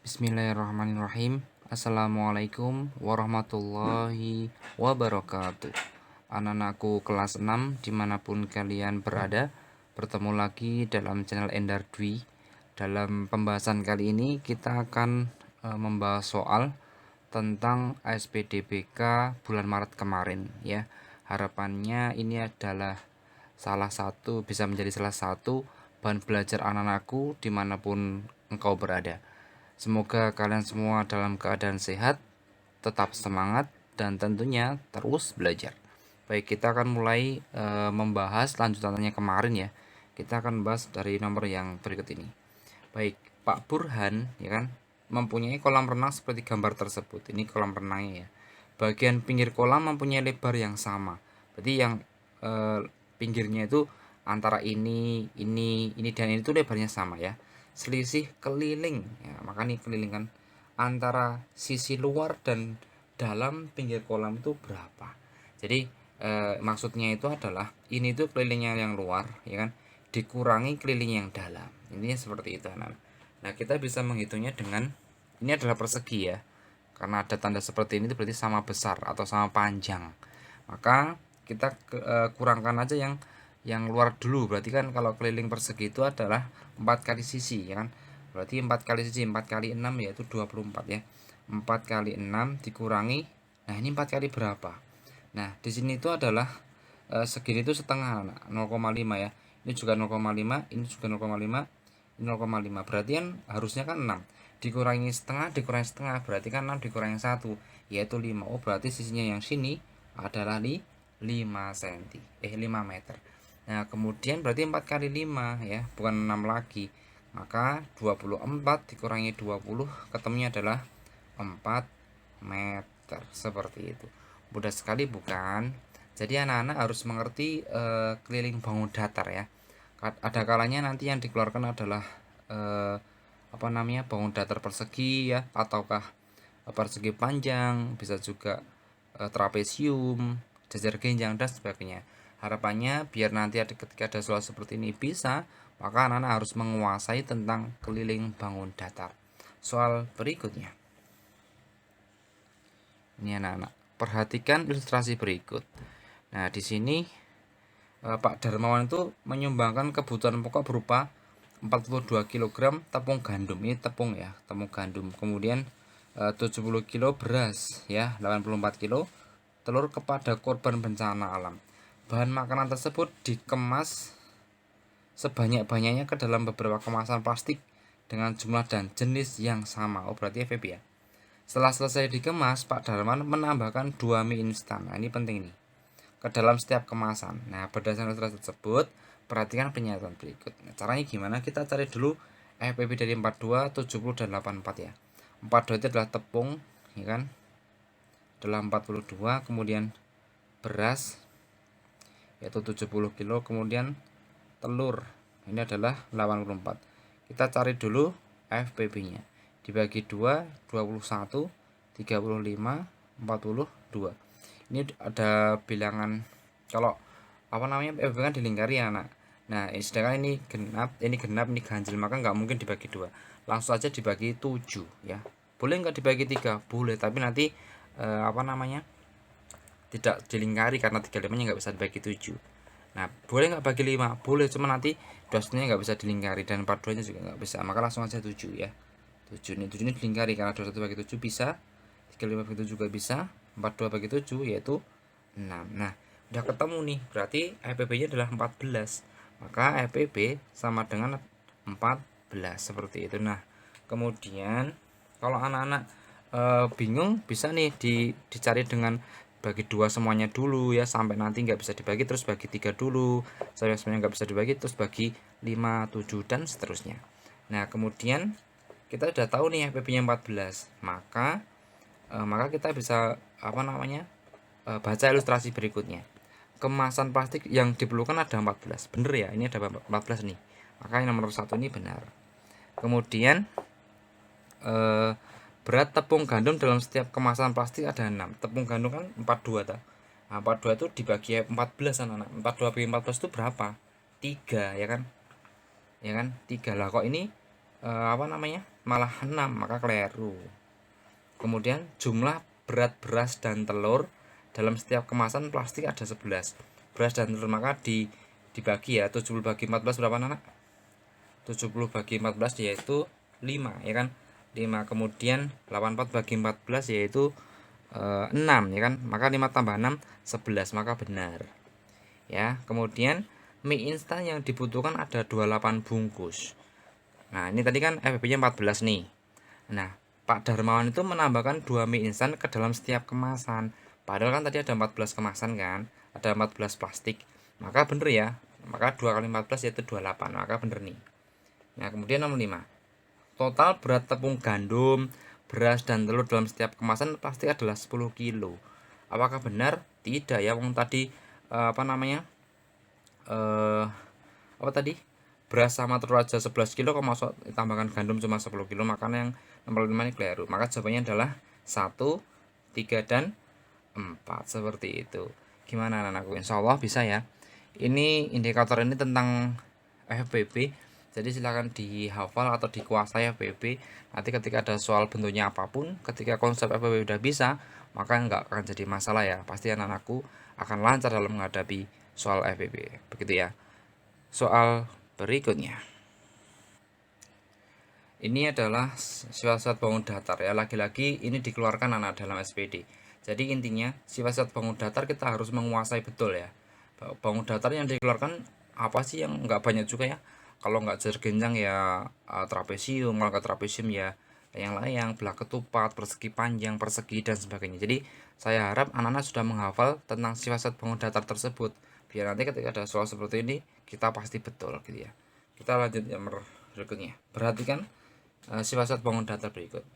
Bismillahirrahmanirrahim. Assalamualaikum warahmatullahi wabarakatuh. Anak-anakku kelas 6 dimanapun kalian berada, bertemu lagi dalam channel Endar Dwi. Dalam pembahasan kali ini kita akan membahas soal tentang ASPDBK bulan Maret kemarin ya. Harapannya ini adalah bisa menjadi salah satu bahan belajar anak-anakku dimanapun engkau berada. Semoga kalian semua dalam keadaan sehat, tetap semangat, dan tentunya terus belajar. Baik, kita akan mulai membahas lanjutannya kemarin ya. Kita akan bahas dari nomor yang berikut ini. Baik, Pak Burhan ya kan mempunyai kolam renang seperti gambar tersebut. Ini kolam renangnya ya. Bagian pinggir kolam mempunyai lebar yang sama. Berarti yang pinggirnya itu antara ini dan ini tuh lebarnya sama ya. Selisih keliling ya, maka nih keliling kan antara sisi luar dan dalam pinggir kolam itu berapa. Jadi maksudnya itu adalah ini tuh kelilingnya yang luar ya kan dikurangi keliling yang dalam, intinya seperti itu anak. Nah, kita bisa menghitungnya dengan ini adalah persegi ya, karena ada tanda seperti ini itu berarti sama besar atau sama panjang. Maka kita kurangkan aja yang luar dulu. Berarti kan kalau keliling persegi itu adalah 4 kali sisi ya kan. Berarti 4 kali sisi 4 kali 6 yaitu 24 ya. 4 kali 6 dikurangi. Nah, ini 4 kali berapa? Nah, di sini itu adalah segini itu setengah 0,5 ya. Ini juga 0,5, ini juga 0,5, ini 0,5. Berarti kan harusnya kan 6. Dikurangi setengah berarti kan 6 dikurangi 1 yaitu 5. Oh, berarti sisinya yang sini adalah 5 cm. 5 meter. Nah, kemudian berarti 4 kali 5 ya, bukan 6 lagi. Maka 24 dikurangi 20 ketemunya adalah 4 meter. Seperti itu. Mudah sekali bukan? Jadi anak-anak harus mengerti keliling bangun datar ya. Ada kalanya nanti yang dikeluarkan adalah bangun datar persegi ya, ataukah persegi panjang, bisa juga trapesium, jajar genjang dan sebagainya. Harapannya biar nanti ketika ada soal seperti ini bisa, maka anak-anak harus menguasai tentang keliling bangun datar. Soal berikutnya. Ini anak-anak, perhatikan ilustrasi berikut. Nah, di sini Pak Darmawan itu menyumbangkan kebutuhan pokok berupa 42 kg tepung gandum. Ini tepung ya, tepung gandum. Kemudian 70 kg beras ya, 84 kg telur kepada korban bencana alam. Bahan makanan tersebut dikemas sebanyak-banyaknya ke dalam beberapa kemasan plastik dengan jumlah dan jenis yang sama. Oh, berarti FVP ya. Setelah selesai dikemas, Pak Darman menambahkan 2 mie instan. Nah, ini penting nih. Ke dalam setiap kemasan. Nah, berdasarkan ilustrasi tersebut, perhatikan pernyataan berikut. Nah, caranya gimana? Kita cari dulu FVP dari 42, 70 dan 84 ya. 42 itu adalah tepung, ya kan? Adalah 42, kemudian beras yaitu 70 kg, kemudian telur ini adalah 84. Kita cari dulu FPB-nya. Dibagi 2, 21, 35, 42. Ini ada bilangan kalau FPB kan dilingkari ya anak. Nah, sedangkan ini genap, ini ganjil, maka nggak mungkin dibagi 2. Langsung aja dibagi 7 ya. Boleh nggak dibagi 3? Boleh, tapi nanti tidak dilingkari karena 35-nya nggak bisa dibagi 7. Nah, boleh nggak bagi 5? Boleh, cuma nanti 21-nya nggak bisa dilingkari dan 42-nya juga nggak bisa. Maka langsung aja 7 ya. 7 ini dilingkari karena 21 bagi 7 bisa, 35 bagi 7 juga bisa, 42 bagi 7 yaitu 6. Nah, udah ketemu nih, berarti FPB-nya adalah 14. Maka FPB sama dengan 14 seperti itu. Nah, kemudian kalau anak-anak bingung bisa nih dicari dengan bagi 2 semuanya dulu ya, sampai nanti nggak bisa dibagi terus bagi 3 dulu, sampai semuanya nggak bisa dibagi terus bagi 5, 7 dan seterusnya. Nah, kemudian kita udah tahu nih FPB nya 14, maka kita bisa baca ilustrasi berikutnya. Kemasan plastik yang diperlukan ada 14, bener ya, ini ada 14 nih, maka yang nomor 1 ini benar. Kemudian berat tepung gandum dalam setiap kemasan plastik ada 6. Tepung gandum kan 42 tak? Nah, 42 itu dibagi 14 anak-anak. 42 bagi 14 itu berapa? 3 ya kan? Ya kan? 3 lah, kok ini malah 6, maka keliru. Kemudian jumlah berat beras dan telur dalam setiap kemasan plastik ada 11. Beras dan telur maka dibagi ya, 70 bagi 14 berapa anak? 70 bagi 14 yaitu 5 ya kan, 5. Kemudian 84 bagi 14 yaitu 6 ya kan, maka 5 tambah 6 11, maka benar ya. Kemudian mie instan yang dibutuhkan ada 28 bungkus. Nah ini tadi kan FBB nya 14 nih. Nah Pak Darmawan itu menambahkan 2 mie instan ke dalam setiap kemasan, padahal kan tadi ada 14 kemasan kan, ada 14 plastik, maka bener ya, maka 2 kali 14 yaitu 28, maka bener nih. Nah kemudian nomor 5, total berat tepung gandum, beras dan telur dalam setiap kemasan pasti adalah 10 kilo. Apakah benar? Tidak ya, wong tadi apa namanya? Apa tadi? Beras sama telur aja 11 kilo, kok masuk tambahkan gandum cuma 10 kilo, makanya yang nomor 5 ini keliru. Maka jawabannya adalah 1, 3 dan 4 seperti itu. Gimana anakku? Insya Allah bisa ya. Ini indikator ini tentang FBB, jadi silahkan dihafal atau dikuasai FBB. Nanti ketika ada soal bentuknya apapun, ketika konsep FBB udah bisa, maka nggak akan jadi masalah ya. Pasti anak-anakku akan lancar dalam menghadapi soal FBB. Begitu ya. Soal berikutnya, ini adalah sifat-sifat bangun datar ya. Lagi-lagi ini dikeluarkan anak dalam SPD. Jadi intinya sifat-sifat bangun datar kita harus menguasai betul ya. Bangun datar yang dikeluarkan apa sih, yang nggak banyak juga ya. Kalau nggak jergenjang ya trapesium, kalau nggak trapesium ya layang-layang, belah ketupat, persegi panjang, persegi dan sebagainya. Jadi saya harap anak-anak sudah menghafal tentang sifat-sifat bangun datar tersebut, biar nanti ketika ada soal seperti ini kita pasti betul gitu ya. Kita lanjut yang berikutnya. Perhatikan sifat-sifat bangun datar berikut.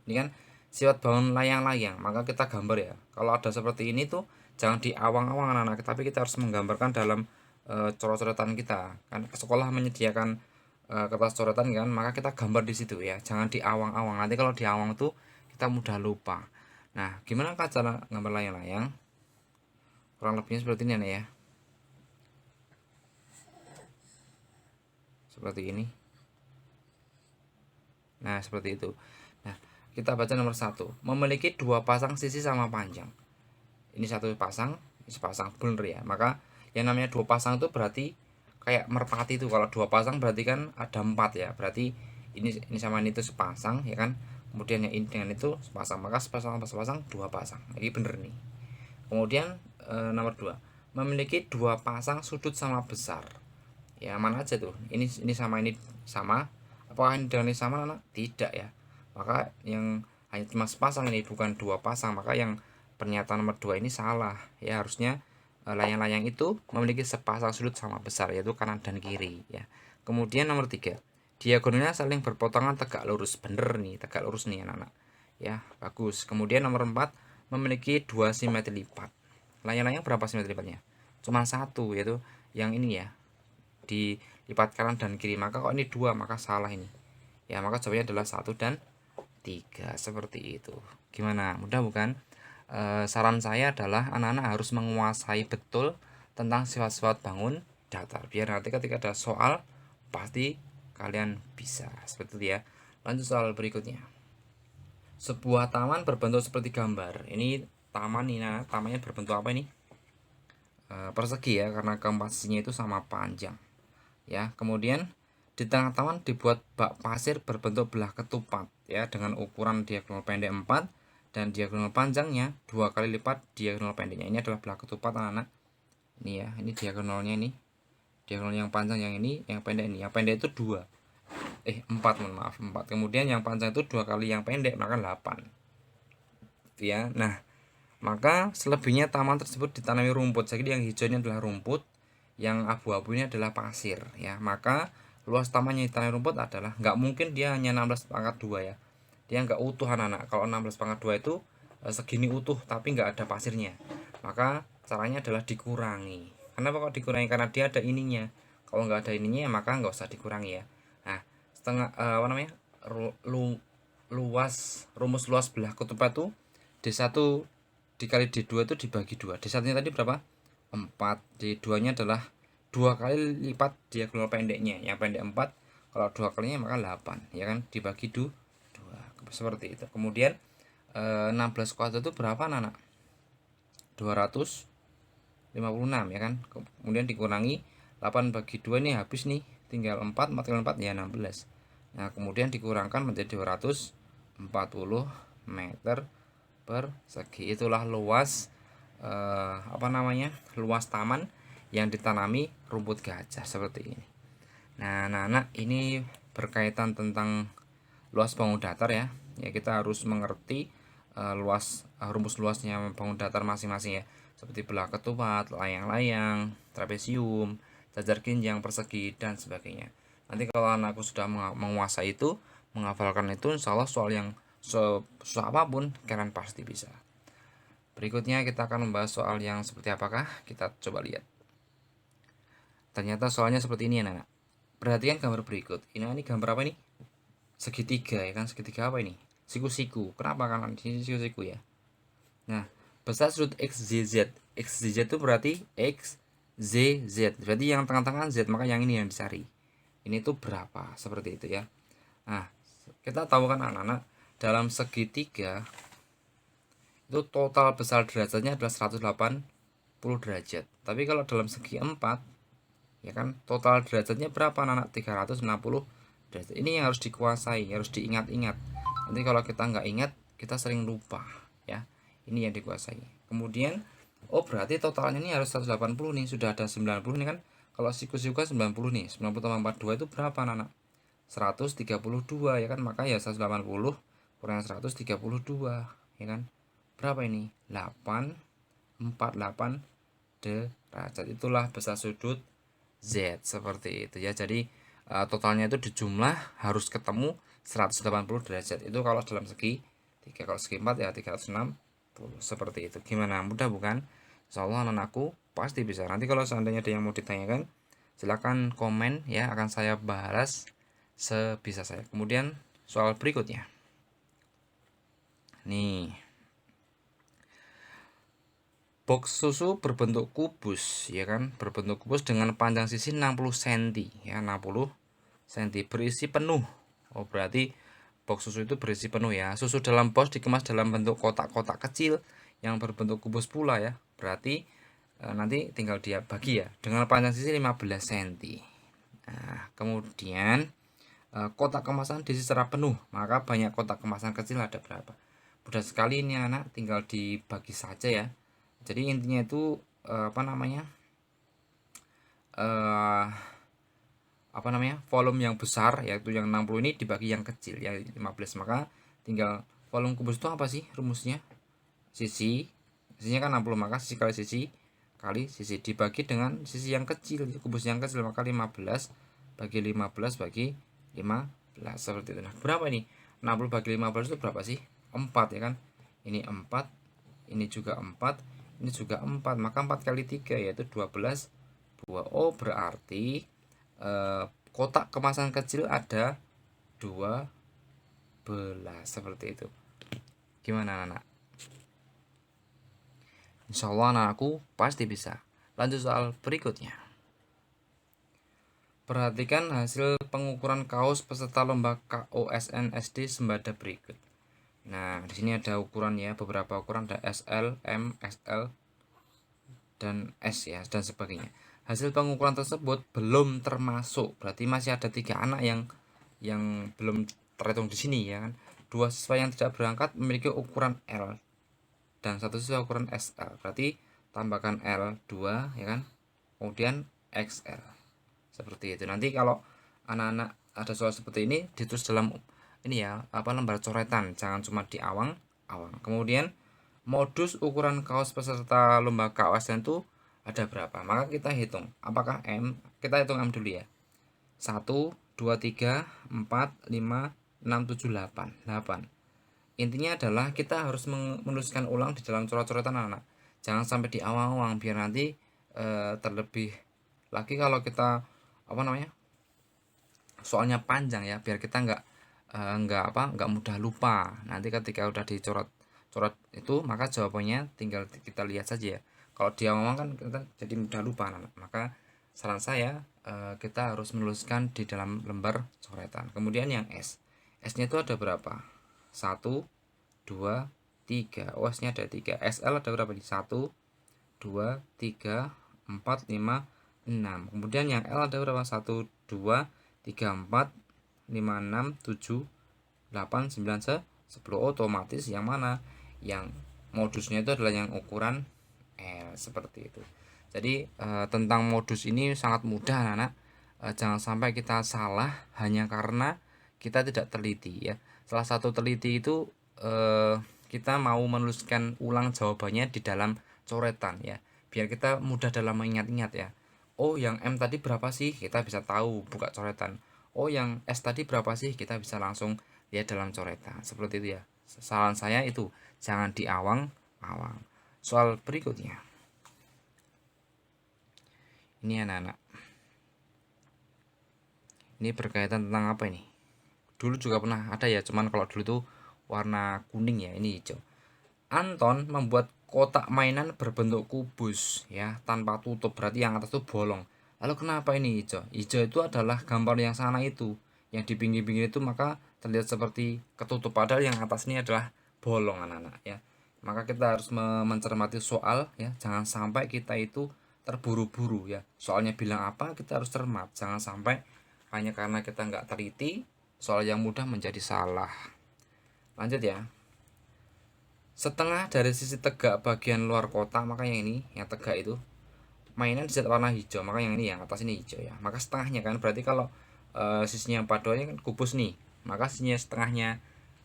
Ini kan sifat bangun layang-layang, maka kita gambar ya. Kalau ada seperti ini tuh jangan diawang-awang anak-anak, tapi kita harus menggambarkan dalam coret-coretan kita. Kan sekolah menyediakan kertas coretan kan, maka kita gambar di situ ya. Jangan diawang-awang. Nanti kalau diawang tuh kita mudah lupa. Nah, gimana cara gambar layang-layang? Kurang lebihnya seperti ini ya. Seperti ini. Nah, seperti itu. Nah, kita baca nomor 1. Memiliki 2 pasang sisi sama panjang. Ini 1 pasang, ini sepasang, bener ya. Maka yang namanya 2 pasang itu berarti kayak merpati itu. Kalau 2 pasang berarti kan ada 4 ya. Berarti ini sama ini itu sepasang ya kan. Kemudian yang ini dengan itu sepasang. Maka sepasang sama sepasang 2 pasang. Ini bener nih. Kemudian nomor 2. Memiliki 2 pasang sudut sama besar. Ya mana aja tuh. Ini sama ini sama. Apakah ini dengan ini sama anak? Tidak ya. Maka yang hanya cuma sepasang, ini bukan 2 pasang. Maka yang pernyataan nomor 2 ini salah ya. Harusnya layang-layang itu memiliki sepasang sudut sama besar, yaitu kanan dan kiri ya. Kemudian nomor 3, diagonalnya saling berpotongan tegak lurus. Bener nih, tegak lurus nih anak-anak ya, bagus. Kemudian nomor 4, memiliki 2 simetri lipat. Layang-layang berapa simetri lipatnya? Cuma 1, yaitu yang ini ya, dilipat kanan dan kiri. Maka kok ini 2, maka salah ini ya. Maka jawabannya adalah 1 dan 3 seperti itu. Gimana, mudah bukan? Saran saya adalah anak-anak harus menguasai betul tentang sifat-sifat bangun datar, biar nanti ketika ada soal pasti kalian bisa. Seperti itu ya. Lanjut soal berikutnya. Sebuah taman berbentuk seperti gambar. Ini taman ini, nah, tamannya berbentuk apa ini? Persegi ya, karena keempat sisinya itu sama panjang ya. Kemudian di tengah taman dibuat bak pasir berbentuk belah ketupat ya, dengan ukuran diagonal pendek 4 dan diagonal panjangnya 2 kali lipat diagonal pendeknya. Ini adalah belah ketupat anak-anak. Ini ya, ini diagonalnya, ini diagonal yang panjang yang ini, yang pendek ini. Yang pendek itu 2. 4, mohon maaf, 4. Kemudian yang panjang itu 2 kali yang pendek, maka 8. Itu ya. Nah, maka selebihnya taman tersebut ditanami rumput. Jadi yang hijau ini adalah rumput, yang abu-abu ini adalah pasir ya. Maka luas tamannya ditanami rumput adalah, nggak mungkin dia hanya 16/2 ya. Dia nggak utuh anak-anak. Kalau 16/2 itu segini utuh tapi nggak ada pasirnya. Maka caranya adalah dikurangi. Kenapa kok dikurangi? Karena dia ada ininya. Kalau nggak ada ininya ya maka nggak usah dikurangi ya. Nah, setengah apa namanya? Rumus luas belah ketupat itu D1 dikali D2 itu dibagi 2. D1 nya tadi berapa? 4. D2 nya adalah 2 kali lipat diagonal pendeknya. Yang pendek 4, Kalau 2 kalinya maka 8, ya kan, dibagi 2 seperti itu. Kemudian 16 kuadrat itu berapa anak? 256, ya kan. Kemudian dikurangi 8 bagi 2 ini habis nih, tinggal 4 kali 4 ya 16. Nah kemudian dikurangkan menjadi 240 meter persegi. Itulah luas luas taman yang ditanami rumput gajah seperti ini. Nah anak-anak, ini berkaitan tentang luas bangun datar ya. Ya kita harus mengerti rumus luasnya bangun datar masing-masing ya, seperti belah ketupat, layang-layang, trapesium, jajar ginjang, persegi, dan sebagainya. Nanti kalau anakku sudah menguasai itu, menghafalkan itu, insya Allah soal yang susah apapun kalian pasti bisa. Berikutnya kita akan membahas soal yang seperti apakah, kita coba lihat. Ternyata soalnya seperti ini anak-anak. Perhatikan gambar berikut. Ini gambar apa ini? Segitiga, ya kan. Segitiga apa ini? Siku-siku. Kenapa kan di siku-siku ya? Nah, besar sudut XZZ. XZZ itu berarti XZZ. Berarti yang tengah-tengah Z, maka yang ini yang dicari. Ini tuh berapa? Seperti itu ya. Nah, kita tahu kan anak-anak, dalam segitiga itu total besar derajatnya adalah 180 derajat. Tapi kalau dalam segi 4, ya kan, total derajatnya berapa anak? 360 derajat. Ini yang harus dikuasai, harus diingat-ingat. Nanti kalau kita nggak ingat, kita sering lupa ya. Ini yang dikuasai. Kemudian berarti totalnya ini harus 180 nih, sudah ada 90 nih kan. Kalau siku-siku 90 nih, 90 tambah 42 itu berapa anak? 132, ya kan. Maka ya 180 kurang 132, ya kan. Berapa ini? 848 derajat. Itulah besar sudut Z, seperti itu ya. Jadi totalnya itu dijumlah harus ketemu 180 derajat. Itu kalau dalam segi 3, kalau segi 4 ya 360, seperti itu. Gimana? Mudah bukan? Insyaallah anak-anakku pasti bisa. Nanti kalau seandainya ada yang mau ditanyakan, silahkan komen ya, akan saya balas sebisa saya. Kemudian soal berikutnya. Nih. Box susu berbentuk kubus, ya kan, berbentuk kubus dengan panjang sisi 60 cm ya, 60 cm, berisi penuh. Berarti box susu itu berisi penuh ya. Susu dalam box dikemas dalam bentuk kotak-kotak kecil yang berbentuk kubus pula ya. Berarti nanti tinggal dia bagi ya, dengan panjang sisi 15 cm. Nah kemudian kotak kemasan diisi secara penuh, maka banyak kotak kemasan kecil ada berapa? Mudah sekali ini anak, tinggal dibagi saja ya. Jadi intinya itu volume yang besar, yaitu yang 60 ini dibagi yang kecil ya 15, maka tinggal volume kubus itu apa sih rumusnya? Sisinya kan 60, maka sisi kali sisi dibagi dengan sisi yang kecil, kubus yang kecil, maka 15 bagi 15 bagi 15, seperti itu. Nah berapa ini? 60 bagi 15 itu berapa sih? 4, ya kan. Ini 4, ini juga 4, ini juga 4, maka 4 kali 3 yaitu 12 buah. Berarti kotak kemasan kecil ada 12, seperti itu. Gimana anak? Insyaallah anakku pasti bisa. Lanjut soal berikutnya. Perhatikan hasil pengukuran kaos peserta lomba KOSN SD Sembada berikut. Nah, di sini ada ukuran ya, beberapa ukuran, ada SL, M, SL, dan S ya, dan sebagainya. Hasil pengukuran tersebut belum termasuk, berarti masih ada 3 anak yang belum terhitung di sini ya kan. 2 siswa yang tidak berangkat memiliki ukuran L dan 1 siswa ukuran SL. Berarti tambahkan L 2 ya kan. Kemudian XL. Seperti itu. Nanti kalau anak-anak ada soal seperti ini ditulis dalam ini ya, lembar coretan, jangan cuma di awang-awang. Kemudian modus ukuran kaos peserta lomba KOSN itu ada berapa? Maka kita hitung. Apakah M? Kita hitung M dulu ya. 1, 2, 3, 4, 5, 6, 7, 8. Intinya adalah kita harus menuliskan ulang di dalam coret-coretan anak-anak. Jangan sampai di awang-awang, biar nanti terlebih lagi kalau kita soalnya panjang ya, biar kita nggak mudah lupa. Nanti ketika udah dicoret itu, maka jawabannya tinggal kita lihat saja ya. Kalau di awang kan kita jadi mudah lupa anak. Maka saran saya kita harus menuliskan di dalam lembar coretan. Kemudian yang S nya itu ada berapa? 1, 2, 3. Oh, S nya ada 3. SL ada berapa nih? 1, 2, 3, 4, 5, 6. Kemudian yang L ada berapa? 1, 2, 3, 4, 5, 6, 7, 8, 9, 10. Otomatis yang mana? Yang modusnya itu adalah yang ukuran L, seperti itu. Jadi tentang modus ini sangat mudah anak-anak. Jangan sampai kita salah hanya karena kita tidak teliti ya. Salah satu teliti itu kita mau menuliskan ulang jawabannya di dalam coretan ya, biar kita mudah dalam mengingat-ingat ya. Oh, yang M tadi berapa sih, kita bisa tahu buka coretan. Oh, yang S tadi berapa sih, kita bisa langsung lihat dalam coretan, seperti itu ya. Saran saya itu jangan diawang-awang. Soal berikutnya ini anak-anak, ini berkaitan tentang apa ini, dulu juga pernah ada ya, cuman kalau dulu tuh warna kuning ya, ini hijau. Anton membuat kotak mainan berbentuk kubus ya, tanpa tutup, berarti yang atas itu bolong. Lalu kenapa ini hijau? Hijau itu adalah gambar yang sana itu, yang di pinggir-pinggir itu maka terlihat seperti ketutup, padahal yang atas ini adalah bolong anak-anak ya. Maka kita harus mencermati soal ya, jangan sampai kita itu terburu-buru ya. Soalnya bilang apa, kita harus cermat, jangan sampai hanya karena kita nggak teliti soal yang mudah menjadi salah. Lanjut ya. Setengah dari sisi tegak bagian luar kotak, maka yang ini, yang tegak itu mainan dicat warna hijau, maka yang ini yang atas ini hijau ya. Maka setengahnya kan berarti kalau sisinya 42 nya kan kubus nih, maka sisinya setengahnya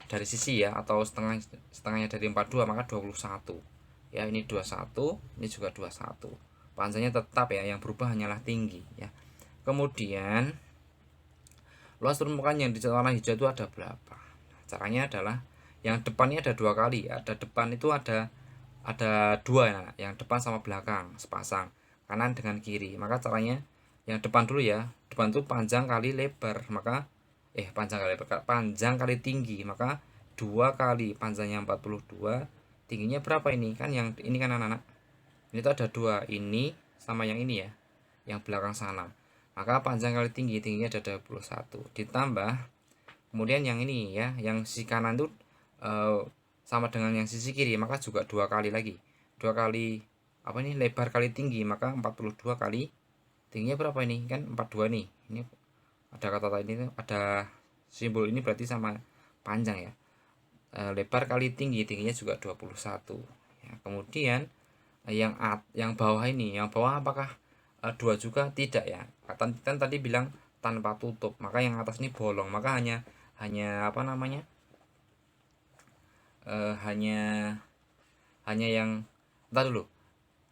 dari sisi ya, atau setengahnya dari 42, maka 21 ya. Ini 21, ini juga 21. Panjangnya tetap ya, yang berubah hanyalah tinggi ya. Kemudian luas permukaan yang dicat warna hijau itu ada berapa? Caranya adalah yang depannya ada 2 kali, ada depan itu ada 2 ya, yang depan sama belakang sepasang, kanan dengan kiri. Maka caranya yang depan dulu ya, depan itu panjang kali lebar, maka panjang kali lebar, panjang kali tinggi, maka 2 kali panjangnya 42, tingginya berapa ini? Kan yang ini kan anak-anak, ini tuh ada 2, ini sama yang ini ya, yang belakang sana. Maka panjang kali tinggi, tingginya ada 21, ditambah kemudian yang ini ya, yang sisi kanan itu sama dengan yang sisi kiri, maka juga 2 kali lagi, 2 kali apa ini, lebar kali tinggi, maka 42 kali tingginya berapa ini, kan 42 nih, ini ada kata ini, ada simbol ini berarti sama panjang ya. Lebar kali tinggi, tingginya juga 21 ya. Kemudian yang bawah ini, yang bawah apakah 2 juga? Tidak ya, kan tadi bilang tanpa tutup, maka yang atas ini bolong, maka hanya apa namanya, hanya yang, entar dulu,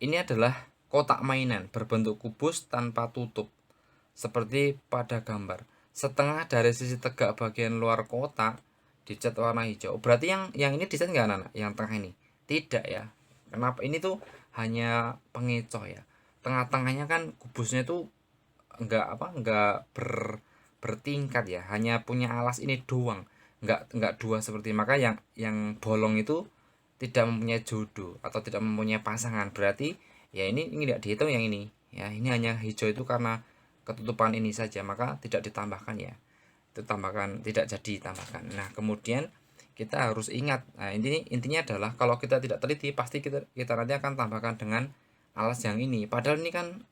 ini adalah kotak mainan berbentuk kubus tanpa tutup seperti pada gambar. Setengah dari sisi tegak bagian luar kotak dicat warna hijau, berarti yang ini dicat nggak anak-anak, yang tengah ini tidak ya. Kenapa? Ini tuh hanya pengecoh ya, tengah-tengahnya kan kubusnya tuh enggak bertingkat ya, hanya punya alas ini doang, enggak 2 seperti. Maka yang bolong itu tidak mempunyai jodoh atau tidak mempunyai pasangan, berarti ya ini tidak dihitung yang ini ya. Ini hanya hijau itu karena ketutupan ini saja, maka tidak ditambahkan ya, itu tambahkan, tidak jadi tambahkan. Nah, kemudian kita harus ingat, nah ini intinya adalah kalau kita tidak teliti pasti kita nanti akan tambahkan dengan alas yang ini, padahal ini kan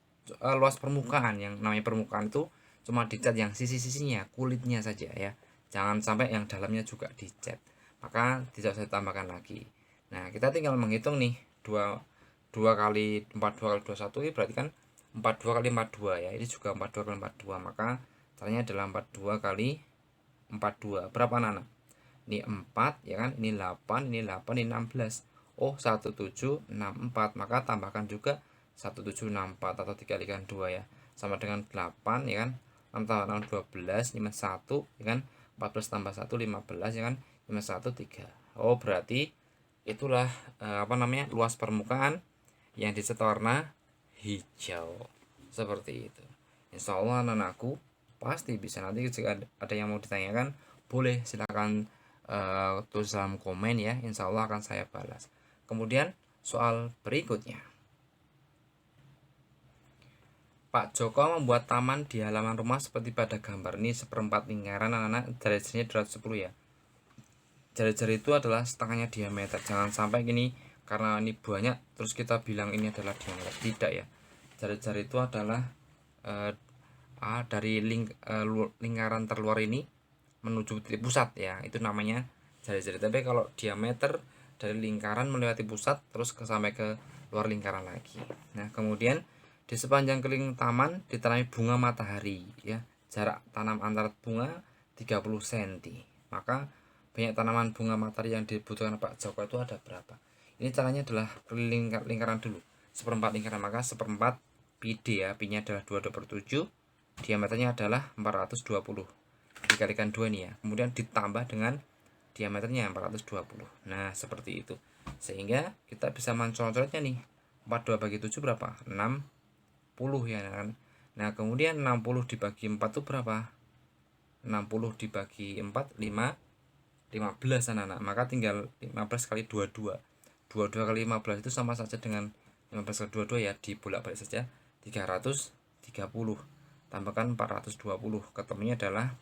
luas permukaan. Yang namanya permukaan itu cuma dicat yang sisi-sisinya, kulitnya saja ya, jangan sampai yang dalamnya juga dicat, maka tidak usah ditambahkan lagi. Nah, kita tinggal menghitung nih, 2 kali 42 kali 21 ini berarti kan 42 kali 42 ya, ini juga 42 kali 42, maka caranya adalah 42 kali 42 berapa anak? Ini 4 ya kan, ini 8, ini 8, ini 16. Oh, 1764, maka tambahkan juga 1764 atau 3 kalikan 2 ya, sama dengan 8 ya kan, 6 tambah 6 12, 51 ya kan, 14 tambah 1 15 ya kan, 51 3. Oh, berarti itulah apa namanya, luas permukaan yang dicat warna hijau, seperti itu. Insya Allah anak-anakku pasti bisa. Nanti jika ada yang mau ditanyakan, boleh silakan tulis dalam komen ya, insya Allah akan saya balas. Kemudian soal berikutnya, Pak Joko membuat taman di halaman rumah seperti pada gambar. Ini seperempat lingkaran anak-anak, jari-jarinya 210 ya. Jari-jari itu adalah setengahnya diameter. Jangan sampai gini karena ini banyak terus kita bilang ini adalah diameter. Tidak ya. Jari-jari itu adalah dari lingkaran terluar ini menuju titik pusat ya. Itu namanya jari-jari. Tapi kalau diameter dari lingkaran melewati pusat terus sampai ke luar lingkaran lagi. Nah, kemudian di sepanjang keliling taman ditanami bunga matahari ya. Jarak tanam antar bunga 30 cm. Maka banyak tanaman bunga matahari yang dibutuhkan Pak Joko itu ada berapa? Ini caranya adalah keliling lingkaran dulu. Seperempat lingkaran, maka seperempat PD ya. P-nya adalah 22/7. Diameternya adalah 420. Dikalikan 2 nih ya. Kemudian ditambah dengan diameternya 420. Nah, seperti itu. Sehingga kita bisa mencoret-coretnya nih. 42 bagi 7 berapa? 60 ya kan. Nah, kemudian 60 dibagi 4 itu berapa? 60 dibagi 4 15 anak-anak. Maka tinggal 15 kali 22. 22 kali 15 itu sama saja dengan 15 kali 22 ya, dibolak-balik saja 330. Tambahkan 420, ketemunya adalah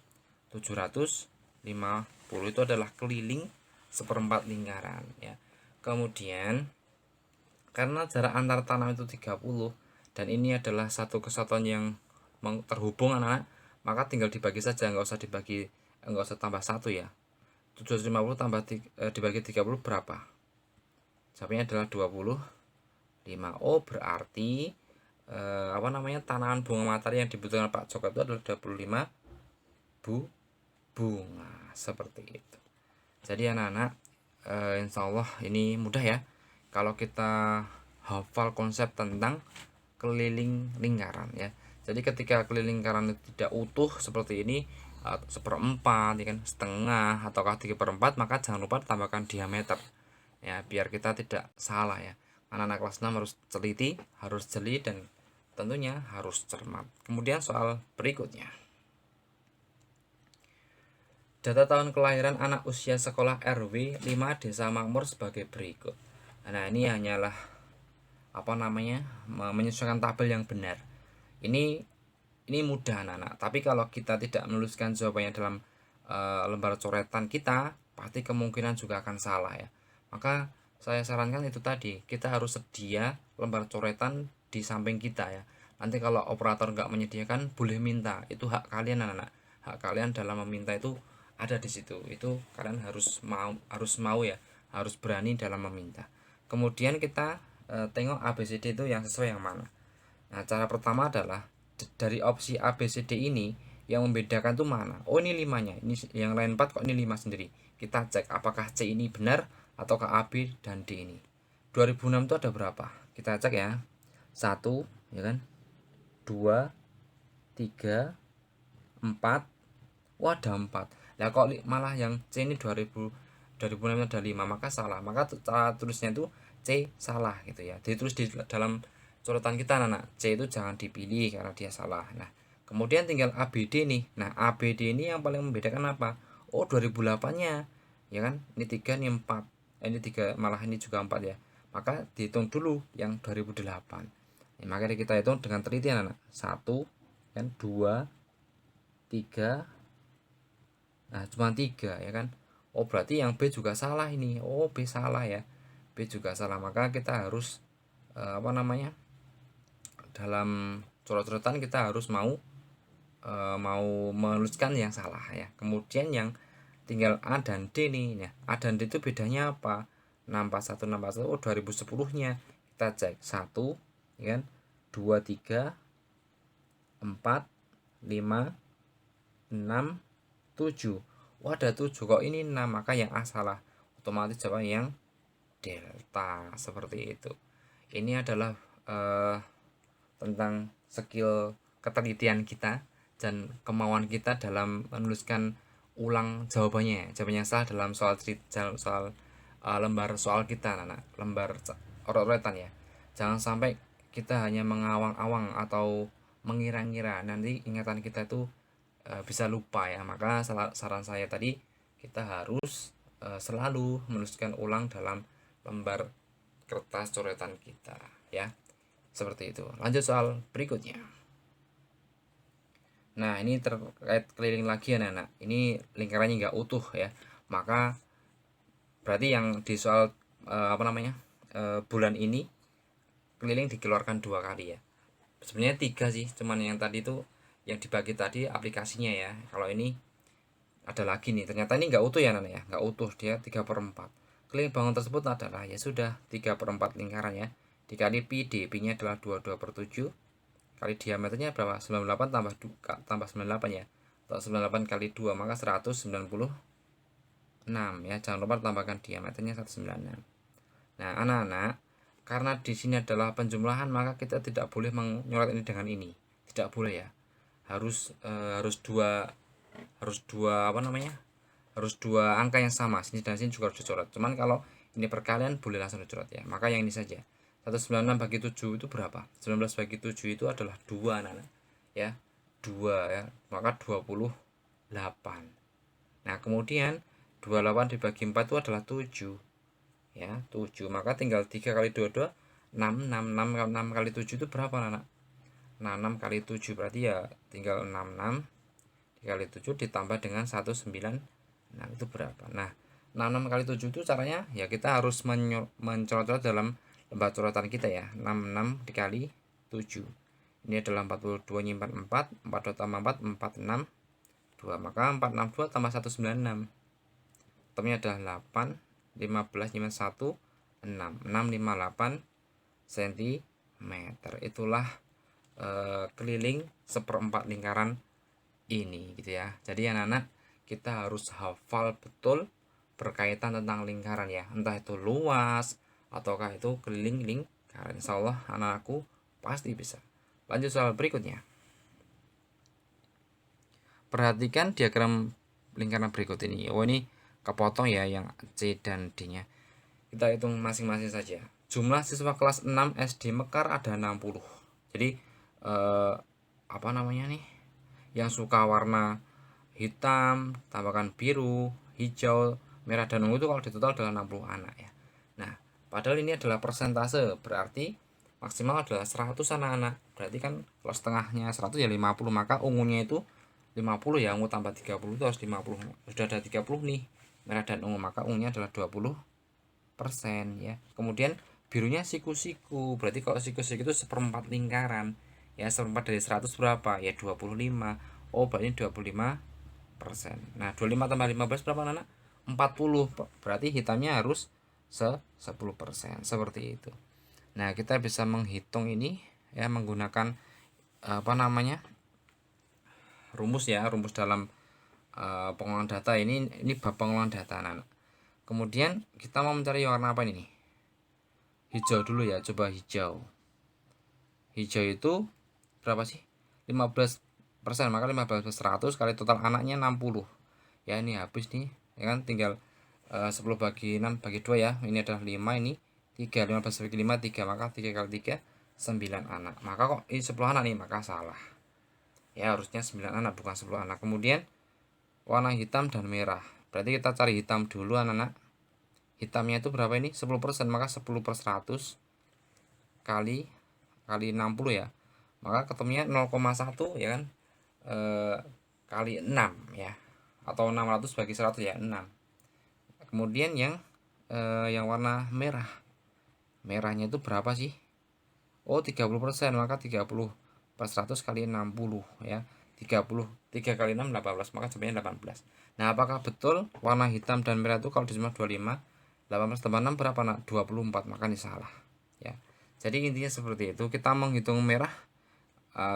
750. Itu adalah keliling seperempat lingkaran ya. Kemudian karena jarak antar tanam itu 30 dan ini adalah satu kesatuan yang terhubung anak-anak, maka tinggal dibagi saja, nggak usah tambah 1 ya. 750 tambah dibagi 30 berapa? Jawabnya adalah 25. Oh, berarti tanaman bunga matahari yang dibutuhkan Pak Joko itu adalah 25 bunga seperti itu. Jadi anak-anak, insya Allah ini mudah ya kalau kita hafal konsep tentang keliling lingkaran ya. Jadi ketika keliling lingkaran itu tidak utuh seperti ini, seperempat ya kan, setengah ataukah 3/4, maka jangan lupa tambahkan diameter ya, biar kita tidak salah ya. Anak-anak kelas 6 harus teliti, harus jeli, dan tentunya harus cermat. Kemudian soal berikutnya, data tahun kelahiran anak usia sekolah RW 5 Desa Makmur sebagai berikut. Nah, ini hanyalah menyesuaikan tabel yang benar. Ini mudah anak-anak, tapi kalau kita tidak menuliskan jawabannya dalam lembar coretan kita, pasti kemungkinan juga akan salah ya. Maka saya sarankan itu tadi, kita harus sedia lembar coretan di samping kita ya. Nanti kalau operator nggak menyediakan, boleh minta. Itu hak kalian anak-anak. Hak kalian dalam meminta itu ada di situ. Itu kalian harus mau ya, harus berani dalam meminta. Kemudian kita tengok ABCD itu yang sesuai yang mana. Nah, cara pertama adalah dari opsi ABCD ini yang membedakan tuh mana. Oh, ini 5-nya, ini yang lain 4 kok ini 5 sendiri. Kita cek apakah C ini benar ataukah A, B, dan D ini. 2006 itu ada berapa? Kita cek ya. 1 ya kan, 2, 3, 4. Wah, ada 4. Lah kok malah yang C ini 2006 ada 5, maka salah. Maka cara tulisnya itu C salah gitu ya. Ditulis di dalam coretan kita anak, C itu jangan dipilih karena dia salah. Nah, kemudian tinggal ABD nih. Nah, ABD ini yang paling membedakan apa? Oh, 2008-nya ya kan, ini 3, ini 4, ini 3, malah ini juga 4 ya. Maka dihitung dulu yang 2008. Maka kita hitung dengan teliti anak. 1 kan, 2, 3. Nah, cuma 3 ya kan. Oh, berarti yang B juga salah ini. Oh, B salah ya, B juga salah. Maka kita harus dalam coret-coretan kita harus mau menuliskan yang salah ya. Kemudian yang tinggal A dan D nih ya. A dan D itu bedanya apa? 641 oh 2010-nya. Kita cek 1 ya kan, 2, 3, 4, 5, 6, 7. Wah, ada 7 kok ini 6, maka yang A salah. Otomatis jawab yang delta seperti itu. Ini adalah tentang skill ketelitian kita dan kemauan kita dalam menuliskan ulang jawabannya yang salah dalam soal lembar soal kita anak, lembar oret-oretan ya. Jangan sampai kita hanya mengawang-awang atau mengira-ngira, nanti ingatan kita itu bisa lupa ya. Maka saran saya tadi, kita harus selalu menuliskan ulang dalam lembar kertas coretan kita ya. Seperti itu. Lanjut soal berikutnya. Nah, ini terkait keliling lagi ya anak. Ini lingkarannya nggak utuh ya. Maka berarti yang di soal apa namanya bulan ini keliling dikeluarkan 2 kali ya. Sebenarnya 3 sih, cuman yang tadi itu yang dibagi tadi aplikasinya ya. Kalau ini ada lagi nih, ternyata ini nggak utuh ya anak ya, nggak utuh, dia 3/4. Keliling bangun tersebut adalah ya sudah 3/4 lingkaran ya, dikali pi, d, pi nya adalah 22/7, kali diameternya berapa, 98 tambah 98 ya, atau 98 kali 2 maka 196 ya, jangan lupa tambahkan diameternya 196. Nah anak-anak, karena di sini adalah penjumlahan maka kita tidak boleh menyolat ini dengan ini, tidak boleh ya, harus dua apa namanya, harus 2 angka yang sama, sini dan sini juga harus dicoret. Cuman kalau ini perkalian boleh langsung dicoret ya, maka yang ini saja. 196 bagi 7 itu berapa? 19 bagi 7 itu adalah 2 anak ya, 2 ya, maka 28. Nah kemudian 28 dibagi 4 itu adalah 7 ya, 7, maka tinggal 3 kali 2 2 6 6 kali 7 itu berapa anak? 6 kali 7 berarti ya tinggal 66 dikali 7 ditambah dengan 196, itu berapa? Nah 66 kali 7 itu caranya ya kita harus mencoret-coret dalam lembar coretan kita ya. 66 dikali 7 ini adalah 42, nyimpan 4, 42 tambah 4, 462, maka 462 tambah 196, totalnya adalah 8, 15 nyimpan 1, 658 cm. Itulah keliling 1/4 lingkaran ini gitu ya. Jadi anak-anak kita harus hafal betul berkaitan tentang lingkaran ya, entah itu luas ataukah itu keliling lingkaran. Insya Allah anak-anakku pasti bisa. Lanjut soal berikutnya. Perhatikan diagram lingkaran berikut ini. Oh ini kepotong ya yang C dan D nya. Kita hitung masing-masing saja. Jumlah siswa kelas 6 SD Mekar ada 60. Jadi apa namanya nih, yang suka warna hitam tambahkan biru, hijau, merah dan ungu itu kalau di total adalah 60 anak ya. Nah padahal ini adalah persentase, berarti maksimal adalah 100 anak-anak, berarti kan kalau setengahnya 100 ya 50, maka ungunya itu 50 ya, ungu tambah 30 itu harus 50. Sudah ada 30 nih merah dan ungu, maka ungunya adalah 20% ya. Kemudian birunya siku-siku, berarti kalau siku-siku itu 1/4 lingkaran ya, 1/4 dari 100 berapa ya, 25. Oh berarti 25%. Nah 25 tambah 15 berapa anak? 40, berarti hitamnya harus 10%, seperti itu. Nah kita bisa menghitung ini ya menggunakan apa namanya rumus ya, rumus dalam pengolahan data. Ini bab pengolahan data anak. Kemudian kita mau mencari warna apa ini nih? Hijau dulu ya, coba hijau. Hijau itu berapa sih? 15%, maka 15 per 100 kali total anaknya 60 ya. Ini habis nih ya kan, tinggal 10 bagi 6 bagi 2 ya, ini adalah 5, ini 3, 15 bagi 5 3, maka 3 kali 3 9 anak. Maka kok ini 10 anak nih, maka salah ya, harusnya 9 anak bukan 10 anak. Kemudian warna hitam dan merah, berarti kita cari hitam dulu anak-anak. Hitamnya itu berapa ini? 10%, maka 10 per 100 kali 60 ya, maka ketemunya 0,1 ya kan, kali 6 ya, atau 600 bagi 100 ya, 6. Kemudian yang warna merah, merahnya itu berapa sih? Oh 30%, maka 30 per 100 kali 60 ya, 3 kali 6 18, maka jawabnya 18. Nah apakah betul warna hitam dan merah itu kalau dijumlah 25, 18 tambah 6 berapa nak? 24, maka ini salah ya. Jadi intinya seperti itu, kita menghitung merah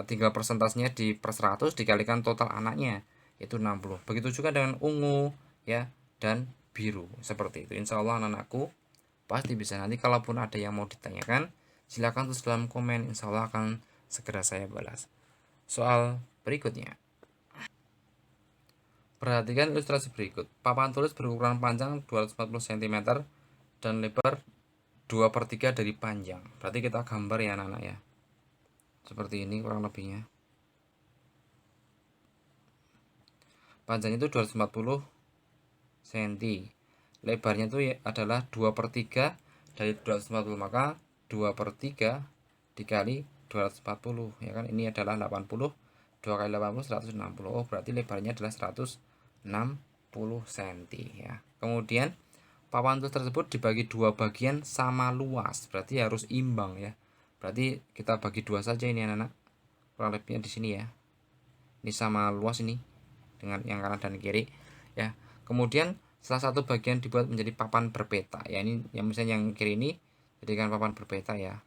tinggal persentasenya di per 100 dikalikan total anaknya itu 60. Begitu juga dengan ungu ya dan biru, seperti itu. Insya Allah anak-anakku pasti bisa. Nanti kalaupun ada yang mau ditanyakan silahkan tulis dalam komen, insya Allah akan segera saya balas. Soal berikutnya, perhatikan ilustrasi berikut. Papan tulis berukuran panjang 240 cm dan lebar 2/3 dari panjang. Berarti kita gambar ya anak-anak ya, seperti ini kurang lebihnya. Panjangnya itu 240 cm, lebarnya itu adalah 2/3 dari 240, maka 2/3 dikali 240 ya kan, ini adalah 80 2 kali 80 160. Oh, berarti lebarnya adalah 160 cm ya. Kemudian papan tulis tersebut dibagi dua bagian sama luas, berarti harus imbang ya. Berarti kita bagi dua saja ini anak-anak. Kurang lebihnya di sini ya. Ini sama luas ini dengan yang kanan dan kiri ya. Kemudian salah satu bagian dibuat menjadi papan berpeta ya. Ini yang misalnya yang kiri ini jadikan papan berpeta ya.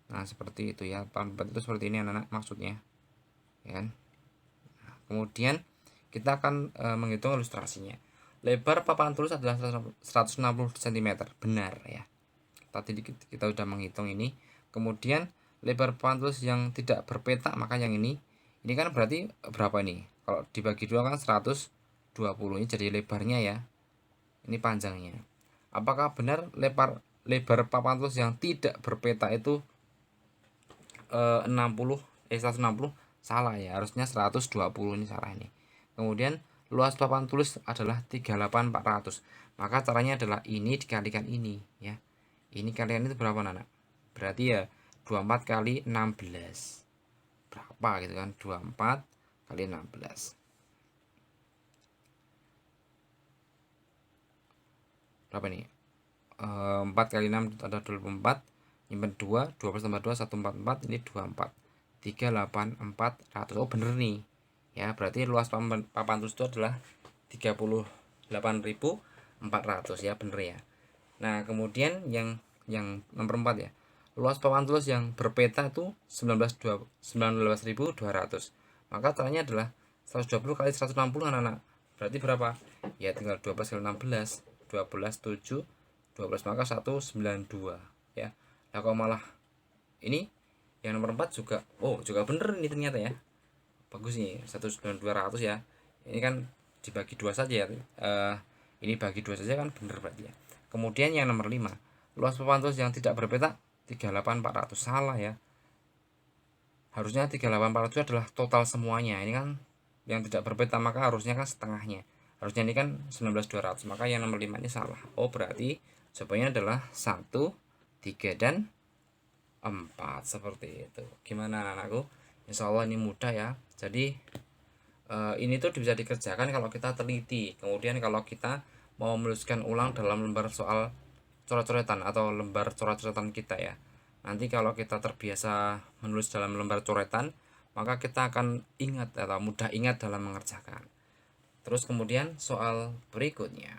Nah, seperti itu ya. Papan berpeta itu seperti ini anak-anak maksudnya. Ya kan? Nah, kemudian kita akan menghitung ilustrasinya. Lebar papan tulis adalah 160 cm, benar ya. Tadi kita sudah menghitung ini. Kemudian lebar papan tulis yang tidak berpeta, maka yang ini kan berarti berapa ini? Kalau dibagi dua kan 120, ini jadi lebarnya ya. Ini panjangnya. Apakah benar lebar papan tulis yang tidak berpeta itu 160? Salah ya, harusnya 120, ini salah ini. Kemudian luas papan tulis adalah 38400. Maka caranya adalah ini dikalikan ini ya. Ini kalian itu berapa anak? Berarti ya 24 kali 16. Berapa gitu kan? 24 kali 16. Berapa nih? 4 kali 6 ada 24. Nyimpen 2, 12 tambah 2 144, ini 24. 38400. Oh, bener nih. Ya, berarti luas papan tulis itu adalah 38.400 ya, bener ya. Nah, kemudian yang nomor 4 ya. Luas papan tulis yang berpeta itu 19.200. Maka caranya adalah 120 kali 160 anak-anak. Berarti berapa? Ya tinggal 12 kali 16. 12 7 12, maka 192 ya. Nah, kalau malah ini yang nomor 4 juga juga bener ini ternyata ya. Bagus nih, 19200 ya. Ini kan dibagi dua saja ya. Ini bagi dua saja kan bener berarti ya. Kemudian yang nomor 5, luas papan tulis yang tidak berpeta 38400. Salah ya. Harusnya 38400 adalah total semuanya. Ini kan yang tidak berpeta, maka harusnya kan setengahnya. Harusnya ini kan 19200. Maka yang nomor 5 ini salah. Oh, berarti jawabannya adalah 1, 3 dan 4 seperti itu. Gimana anakku? Insya Allah ini mudah ya. Jadi ini tuh bisa dikerjakan kalau kita teliti. Kemudian kalau kita mau menuliskan ulang dalam lembar soal coret-coretan atau lembar coret-coretan kita ya. Nanti kalau kita terbiasa menulis dalam lembar coretan, maka kita akan ingat atau mudah ingat dalam mengerjakan. Terus kemudian soal berikutnya.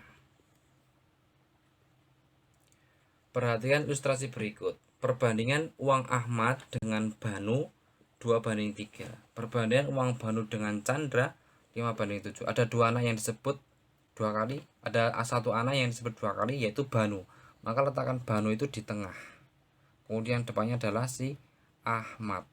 Perhatikan ilustrasi berikut. Perbandingan uang Ahmad dengan Banu 2:3. Perbandingan uang Banu dengan Chandra 5:7. Ada dua anak yang disebut dua kali. Ada satu anak yang disebut dua kali, yaitu Banu. Maka letakkan Banu itu di tengah. Kemudian depannya adalah si Ahmad.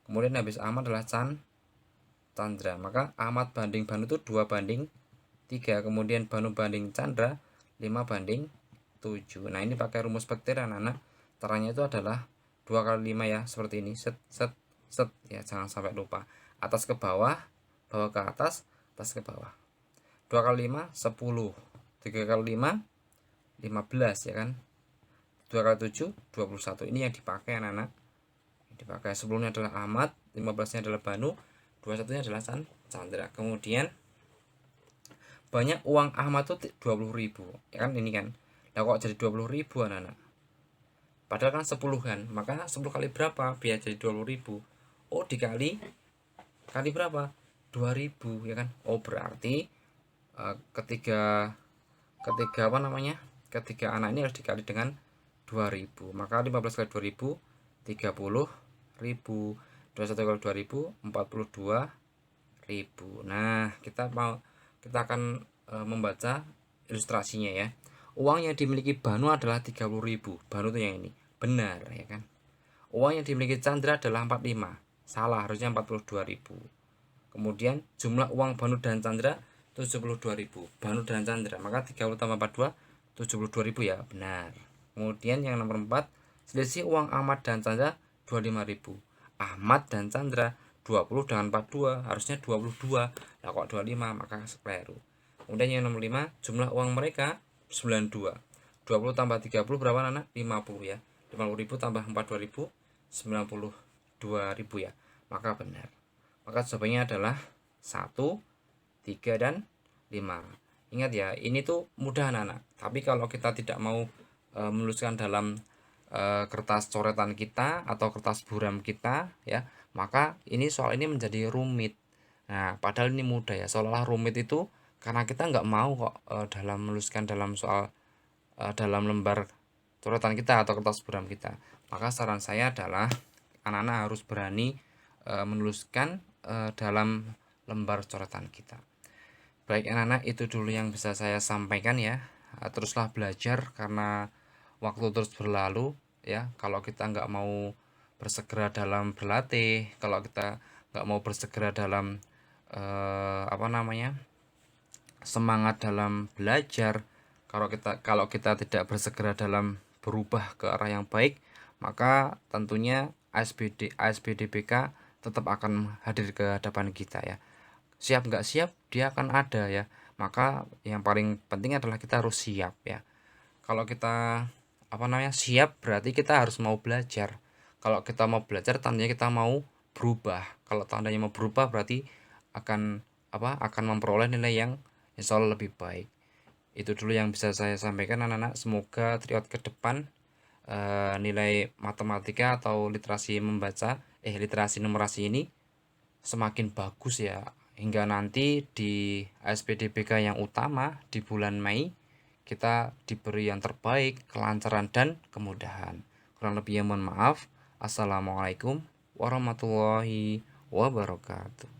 Kemudian habis Ahmad adalah Chandra. Maka Ahmad banding Banu itu 2:3. Kemudian Banu banding Chandra 5:7. Nah, ini pakai rumus petir anak-anak. Caranya itu adalah 2 kali 5 ya, seperti ini. Set ya, jangan sampai lupa. Atas ke bawah ke atas ke bawah. 2 kali 5 10. 3 kali 5 15 ya kan. 2 kali 7 21. Ini yang dipakai anak-anak. Dipakai sebelumnya adalah Ahmad, 15-nya adalah Banu, 21-nya adalah Chandra. Kemudian banyak uang Ahmad itu 20.000 ya kan, ini kan. Nah, kok jadi 20.000 anak-anak? Padahal kan 10 kan. Maka 10 kali berapa biar jadi 20.000? Oh, dikali berapa? 2000 ya kan. Oh, berarti ketiga apa namanya? Ketiga anak ini harus dikali dengan 2000. Maka 15 kali 2000 30.000. 21 kali 2000 42.000. Nah, kita akan membaca ilustrasinya ya. Uang yang dimiliki Banu adalah 30.000. Banu itu yang ini. Benar ya kan. Uang yang dimiliki Chandra adalah 45. Salah, harusnya 42.000. Kemudian jumlah uang Banu dan Chandra 72.000. Banu dan Chandra, maka 30 tambah 42 72.000 ya, benar. Kemudian yang nomor 4, selisih uang Ahmad dan Chandra 25.000. Ahmad dan Chandra 20 dengan 42, harusnya 22. Lah kok 25, maka keliru. Kemudian yang nomor 5, jumlah uang mereka 92. 20 tambah 30 berapa anak? 50 ya. 50.000 tambah 42.000 92.000 ya. maka benar. Maka jawabannya adalah 1, 3, dan 5. Ingat ya, ini tuh mudah anak-anak. Tapi kalau kita tidak mau menuliskan dalam kertas coretan kita atau kertas buram kita ya, maka ini soal ini menjadi rumit. Nah, padahal ini mudah ya. Seolah-olah rumit itu karena kita nggak mau kok dalam menuliskan dalam soal dalam lembar coretan kita atau kertas buram kita. Maka saran saya adalah anak-anak harus berani menuliskan dalam lembar coretan kita. Baik anak-anak, itu dulu yang bisa saya sampaikan ya. Teruslah belajar karena waktu terus berlalu ya. Kalau kita nggak mau bersegera dalam berlatih, kalau kita nggak mau bersegera dalam semangat dalam belajar, kalau kita tidak bersegera dalam berubah ke arah yang baik, maka tentunya ASBDBK tetap akan hadir ke hadapan kita ya. Siap nggak siap dia akan ada ya. Maka yang paling penting adalah kita harus siap ya. Kalau kita siap, berarti kita harus mau belajar. Kalau kita mau belajar tandanya kita mau berubah. Kalau tandanya mau berubah berarti akan akan memperoleh nilai yang insya Allah lebih baik. Itu dulu yang bisa saya sampaikan anak-anak. Semoga triot ke depan nilai matematika atau literasi numerasi ini semakin bagus ya, hingga nanti di ASPDBK yang utama di bulan Mei kita diberi yang terbaik, kelancaran dan kemudahan. Kurang lebihnya mohon maaf. Assalamualaikum warahmatullahi wabarakatuh.